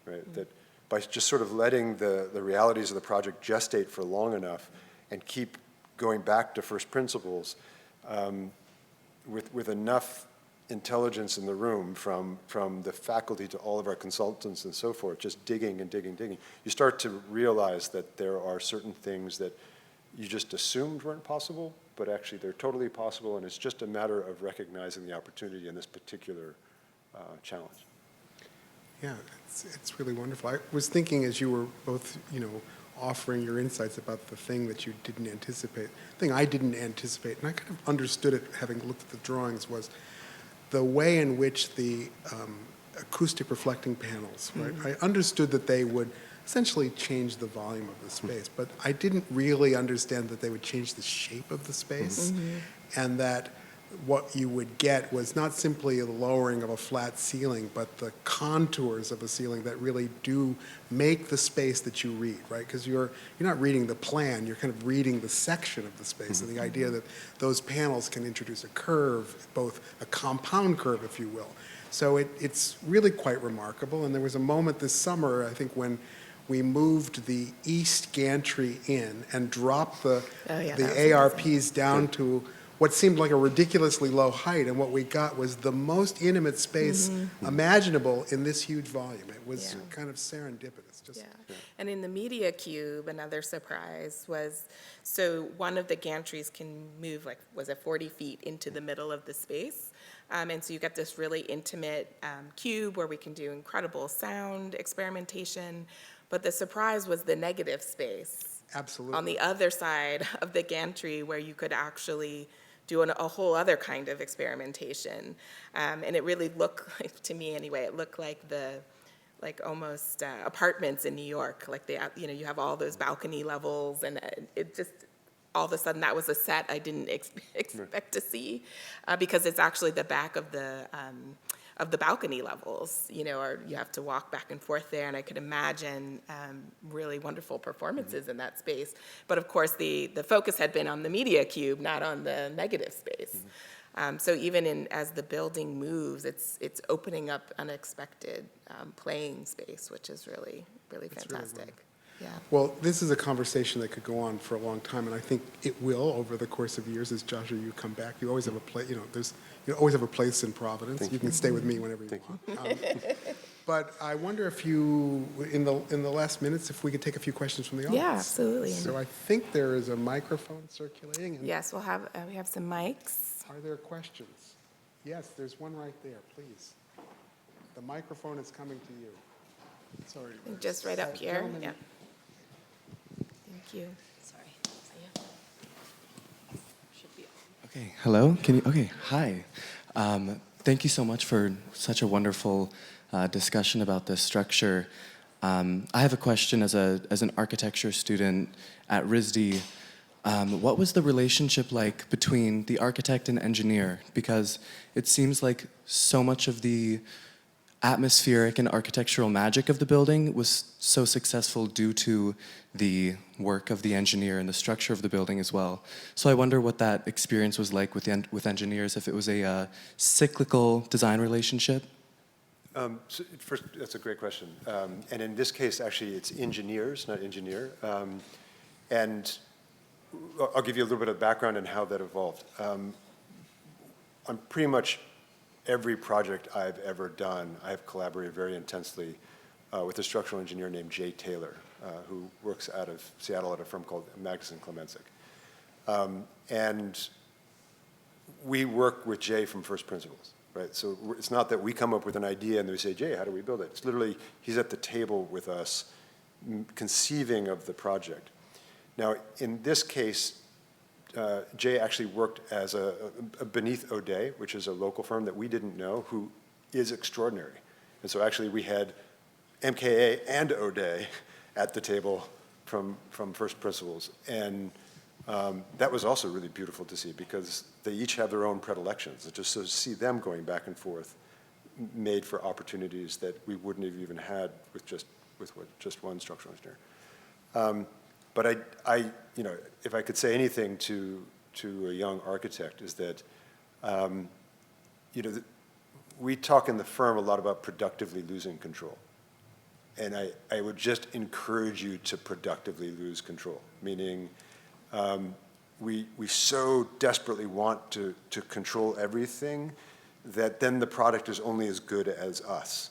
right? Mm-hmm. That by just sort of letting the realities of the project gestate for long enough and keep going back to first principles with enough intelligence in the room from the faculty to all of our consultants and so forth, just digging and digging, you start to realize that there are certain things that you just assumed weren't possible, but actually they're totally possible, and it's just a matter of recognizing the opportunity in this particular challenge. Yeah, it's really wonderful. I was thinking as you were both, offering your insights about the thing that you didn't anticipate, the thing I didn't anticipate, and I kind of understood it having looked at the drawings, was the way in which the acoustic reflecting panels, right? Mm-hmm. I understood that they would essentially change the volume of the space. But I didn't really understand that they would change the shape of the space, and that what you would get was not simply a lowering of a flat ceiling, but the contours of a ceiling that really do make the space that you read, right? Because you're not reading the plan, you're kind of reading the section of the space, and the idea that those panels can introduce a curve, both a compound curve, if you will. So it's really quite remarkable, and there was a moment this summer, I think, when we moved the east gantry in and dropped the ARPs down to what seemed like a ridiculously low height, and what we got was the most intimate space imaginable in this huge volume. It was kind of serendipitous. And in the media cube, another surprise was, so one of the gantries can move, like, was it 40 feet into the middle of the space? And so you get this really intimate cube where we can do incredible sound experimentation. But the surprise was the negative space. Absolutely. On the other side of the gantry, where you could actually do a whole other kind of experimentation. And it really looked like, to me anyway, it looked like almost apartments in New York. Like you have all those balcony levels, and it just, all of a sudden that was a set I didn't expect to see, because it's actually the back of the balcony levels, or you have to walk back and forth there, and I could imagine really wonderful performances in that space. But of course, the focus had been on the media cube, not on the negative space. So even as the building moves, it's opening up unexpected playing space, which is really, really fantastic. Well, this is a conversation that could go on for a long time, and I think it will over the course of years as Joshua, you come back. You always have a place, you always have a place in Providence. You can stay with me whenever you want. But I wonder if you, in the last minutes, if we could take a few questions from the audience. Yeah, absolutely. So I think there is a microphone circulating. And Yes, we have some mics. Are there questions? Yes, there's one right there, please. The microphone is coming to you. Sorry. Just right up here. Gentlemen. Yeah. Thank you. Sorry. Should be on. Okay, hello? Okay, hi. Thank you so much for such a wonderful discussion about this structure. I have a question as an architecture student at RISD. What was the relationship like between the architect and engineer? Because it seems like so much of the atmospheric and architectural magic of the building was so successful due to the work of the engineer and the structure of the building as well. So I wonder what that experience was like with engineers, if it was a cyclical design relationship. So first, that's a great question. And in this case, actually, it's engineers, not engineer. And I'll give you a little bit of background on how that evolved. On pretty much every project I've ever done, I've collaborated very intensely with a structural engineer named Jay Taylor, who works out of Seattle at a firm called Magnuson Klemenczyk. And we work with Jay from first principles, right? So it's not that we come up with an idea and then we say, Jay, how do we build it? It's literally, he's at the table with us conceiving of the project. Now, in this case, Jay actually worked as a beneath O'Day, which is a local firm that we didn't know, who is extraordinary. And so actually we had MKA and O'Day at the table from first principles. And that was also really beautiful to see, because they each have their own predilections. And just to see them going back and forth made for opportunities that we wouldn't have even had with just one structural engineer. But I, if I could say anything to a young architect, is that, we talk in the firm a lot about productively losing control. And I would just encourage you to productively lose control, meaning we so desperately want to control everything that then the product is only as good as us.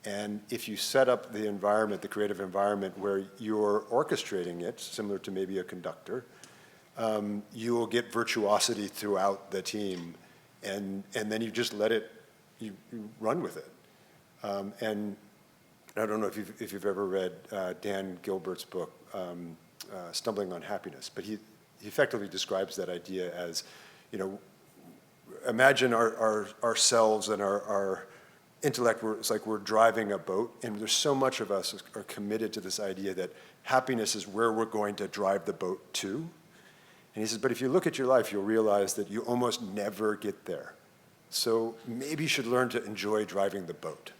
And if you set up the environment, the creative environment, where you're orchestrating it, similar to maybe a conductor, you will get virtuosity throughout the team, and then you just let it, you run with it. And I don't know if you've ever read Dan Gilbert's book, Stumbling on Happiness, but he effectively describes that idea as, imagine ourselves and our intellect, it's like we're driving a boat, and there's so much of us are committed to this idea that happiness is where we're going to drive the boat to. And he says, but if you look at your life, you'll realize that you almost never get there. So maybe you should learn to enjoy driving the boat.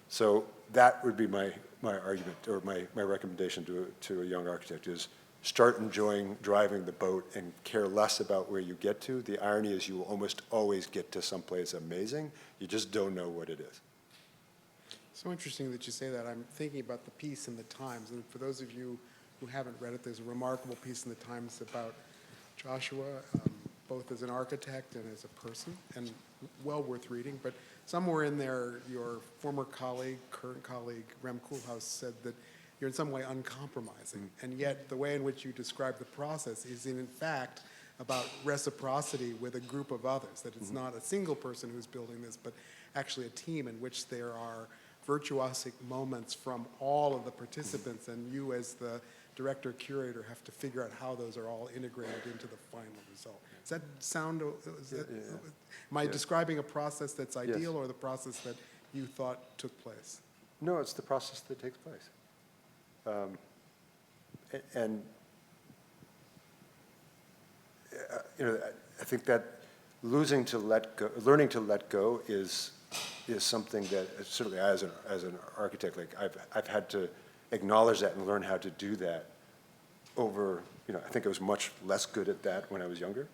So that would be my argument, or my recommendation to a young architect is start enjoying driving the boat and care less about where you get to. The irony is you will almost always get to someplace amazing. You just don't know what it is. So interesting that you say that. I'm thinking about the piece in the Times, and for those of you who haven't read it, there's a remarkable piece in the Times about Joshua, both as an architect and as a person, and well worth reading. But somewhere in there, your former colleague, current colleague, Rem Koolhaas, said that you're in some way uncompromising, and yet the way in which you describe the process is in fact about reciprocity with a group of others, that it's not a single person who's building this, but actually a team in which there are virtuosic moments from all of the participants, and you as the director curator have to figure out how those are all integrated into the final result. Does that sound, am I describing a process that's ideal or the process that you thought took place? No, it's the process that takes place. And I think that learning to let go is something that certainly as an architect, like I've had to acknowledge that and learn how to do that over, I think I was much less good at that when I was younger,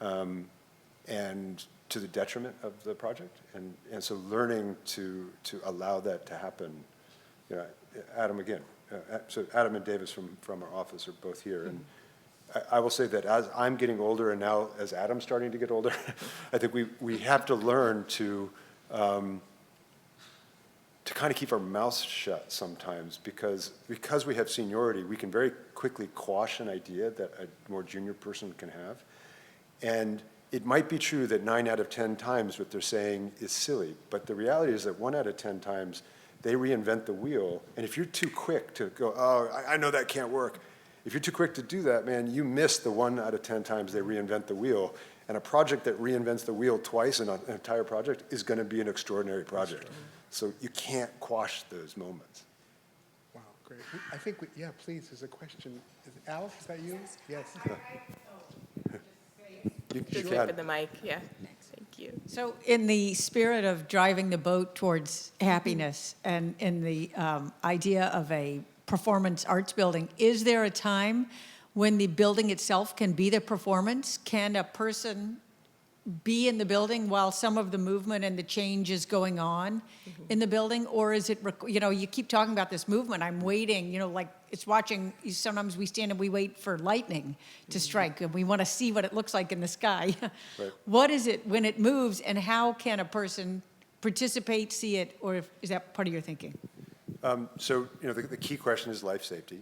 and to the detriment of the project, and so learning to allow that to happen. Adam again. So Adam and Davis from our office are both here, and I will say that as I'm getting older, and now as Adam's starting to get older, I think we have to learn to kind of keep our mouths shut sometimes, because we have seniority, we can very quickly quash an idea that a more junior person can have, and it might be true that 9 out of 10 times what they're saying is silly, but the reality is that 1 out of 10 times they reinvent the wheel, and if you're too quick to go, oh, I know that can't work, if you're too quick to do that, man, you miss the 1 out of 10 times they reinvent the wheel, and a project that reinvents the wheel twice in an entire project is going to be an extraordinary project. So you can't quash those moments. Wow, great. I think, yeah, please, there's a question. Alice, is that you? Yes. Just wait for the mic, yeah. Thank you. So in the spirit of driving the boat towards happiness and in the idea of a performance arts building, is there a time when the building itself can be the performance? Can a person be in the building while some of the movement and the change is going on in the building? Or is it, you keep talking about this movement, I'm waiting, like it's watching, sometimes we stand and we wait for lightning to strike and we want to see what it looks like in the sky. Right. What is it when it moves and how can a person participate, see it, or is that part of your thinking? So, the key question is life safety.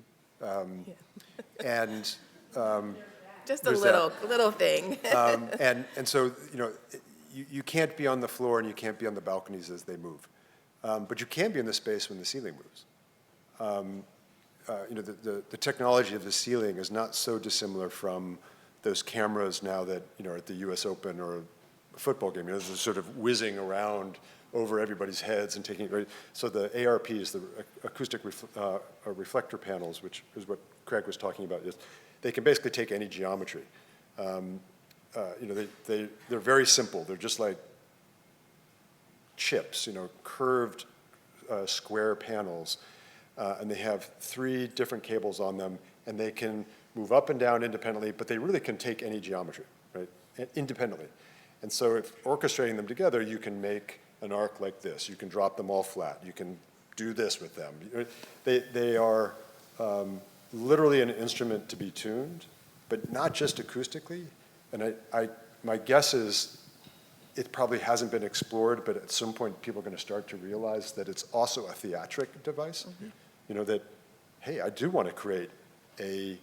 And Just a There's little thing. and so, you can't be on the floor and you can't be on the balconies as they move. But you can be in the space when the ceiling moves. The technology of the ceiling is not so dissimilar from those cameras now that, are at the US Open or a football game. They're sort of whizzing around over everybody's heads and taking it. So the ARPs, the acoustic reflector panels, which is what Craig was talking about, they can basically take any geometry. They're very simple. They're just like chips, curved square panels, and they have 3 different cables on them, and they can move up and down independently, but they really can take any geometry, right, independently. And so if orchestrating them together, you can make an arc like this. You can drop them all flat. You can do this with them. They are literally an instrument to be tuned, but not just acoustically. And my guess is it probably hasn't been explored, but at some point people are going to start to realize that it's also a theatric device. That, hey, I do want to create the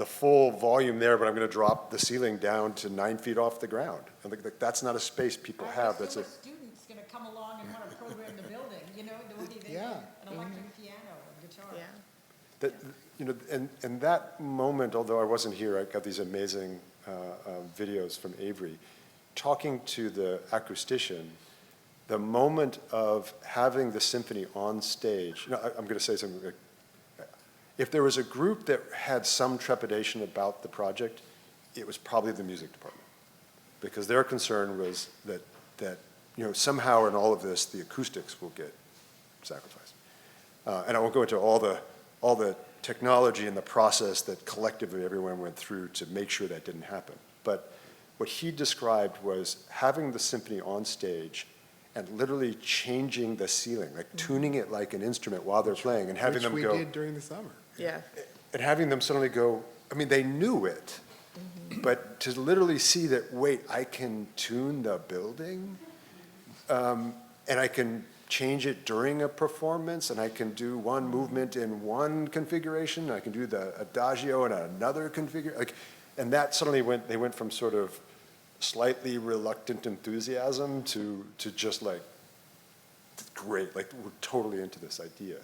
full volume there, but I'm going to drop the ceiling down to 9 feet off the ground. And that's not a space people have. That's a student's going to come along and want to program the building, Yeah. an electric piano or guitar. Yeah. And that moment, although I wasn't here, I got these amazing videos from Avery, talking to the acoustician. the moment of having the symphony on stage, I'm going to say something. If there was a group that had some trepidation about the project, it was probably the music department, because their concern was that somehow in all of this, the acoustics will get sacrificed. And I won't go into all the technology and the process that collectively everyone went through to make sure that didn't happen. But what he described was having the symphony on stage and literally changing the ceiling, like tuning it like an instrument while they're playing, and having them go. Which we did during the summer. Yeah. And having them suddenly go, I mean, they knew it, but to literally see that, wait, I can tune the building, and I can change it during a performance, and I can do one movement in one configuration, and I can do the adagio in another configuration, and that suddenly they went from sort of slightly reluctant enthusiasm to just like, great, like we're totally into this idea.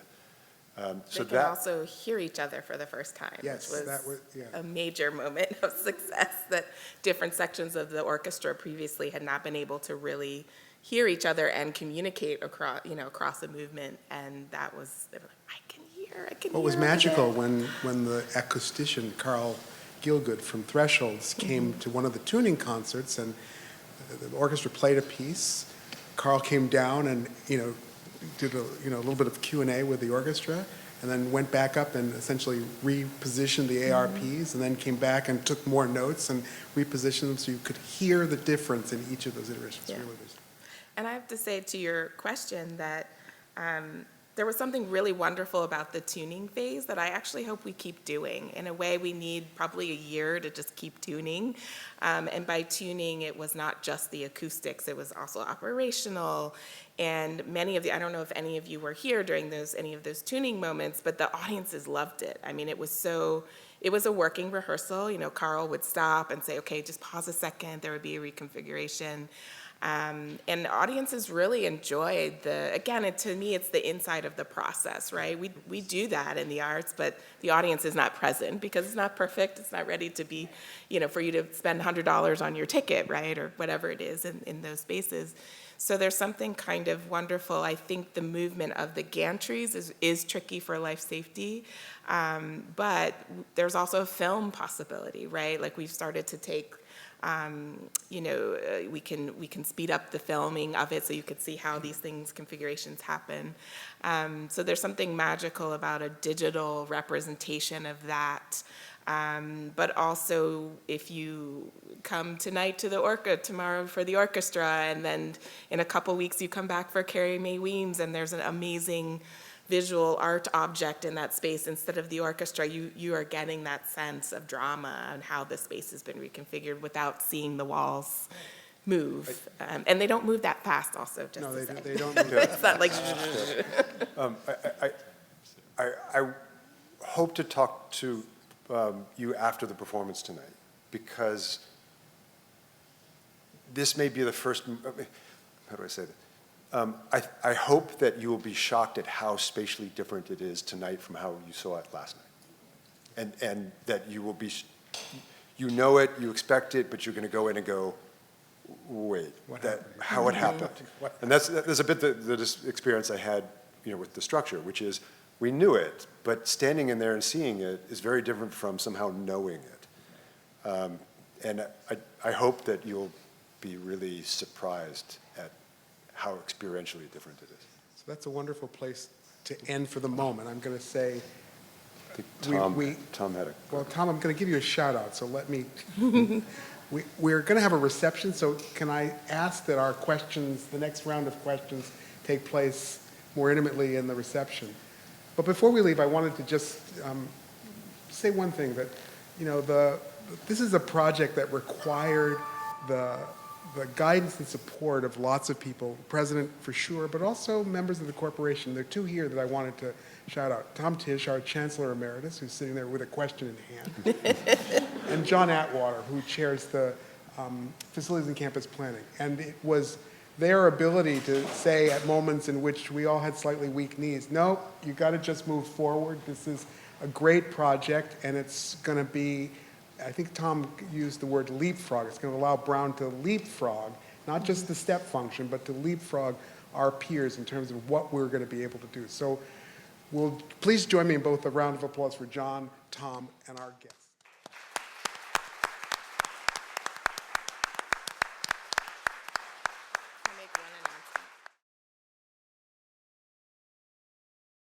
They can also hear each other for the first time, Yes, which that was was, yeah. a major moment of success that different sections of the orchestra previously had not been able to really hear each other and communicate across a movement, and that was, they were like, I can hear. What was magical when the acoustician, Carl Gielgud from Thresholds, came to one of the tuning concerts, and the orchestra played a piece. Carl came down and, did a little bit of Q&A with the orchestra, and then went back up and essentially repositioned the ARPs, and then came back and took more notes and repositioned them so you could hear the difference in each of those iterations. Yeah. Really was. And I have to say to your question that there was something really wonderful about the tuning phase that I actually hope we keep doing. In a way, we need probably a year to just keep tuning. And by tuning, it was not just the acoustics, it was also operational. And I don't know if any of you were here during any of those tuning moments, but the audiences loved it. I mean, it was a working rehearsal. Carl would stop and say, okay, just pause a second, there would be a reconfiguration. And the audiences really enjoyed to me, it's the inside of the process, right? We do that in the arts, but the audience is not present because it's not perfect. It's not ready to be, for you to spend $100 on your ticket, right? Or whatever it is in those spaces. So there's something kind of wonderful. I think the movement of the gantries is tricky for life safety, but there's also a film possibility, right? Like we've started to take we can speed up the filming of it so you could see how these configurations happen. So there's something magical about a digital representation of that. But also, if you come tonight to tomorrow for the orchestra, and then in a couple weeks you come back for Carrie Mae Weems, and there's an amazing visual art object in that space instead of the orchestra, you are getting that sense of drama and how the space has been reconfigured without seeing the walls move. And they don't move that fast also, just to say. They don't move It's not like... I hope to talk to you after the performance tonight, because this may be the first, how do I say that? I hope that you will be shocked at how spatially different it is tonight from how you saw it last night. And that you will be, it, you expect it, but you're going to go in and go, wait, how it happened. And that's a bit the experience I had with the structure, which is we knew it, but standing in there and seeing it is very different from somehow knowing it. And I hope that you'll be really surprised at how experientially different it is. So that's a wonderful place to end for the moment. I'm going to say, I think Tom had a... Well, Tom, I'm going to give you a shout out, so let me... We're going to have a reception, so can I ask that our questions, the next round of questions, take place more intimately in the reception? But before we leave, I wanted to just say one thing, that, this is a project that required the guidance and support of lots of people, President for sure, but also members of the corporation. There are two here that I wanted to shout out. Tom Tisch, our Chancellor Emeritus, who's sitting there with a question in hand, and John Atwater, who chairs the Facilities and Campus Planning. And it was their ability to say at moments in which we all had slightly weak knees, no, you got to just move forward. This is a great project, and it's going to be, I think Tom used the word leapfrog. It's going to allow Brown to leapfrog not just the step function, but to leapfrog our peers in terms of what we're going to be able to do. So please join me in both a round of applause for John, Tom, and our guests.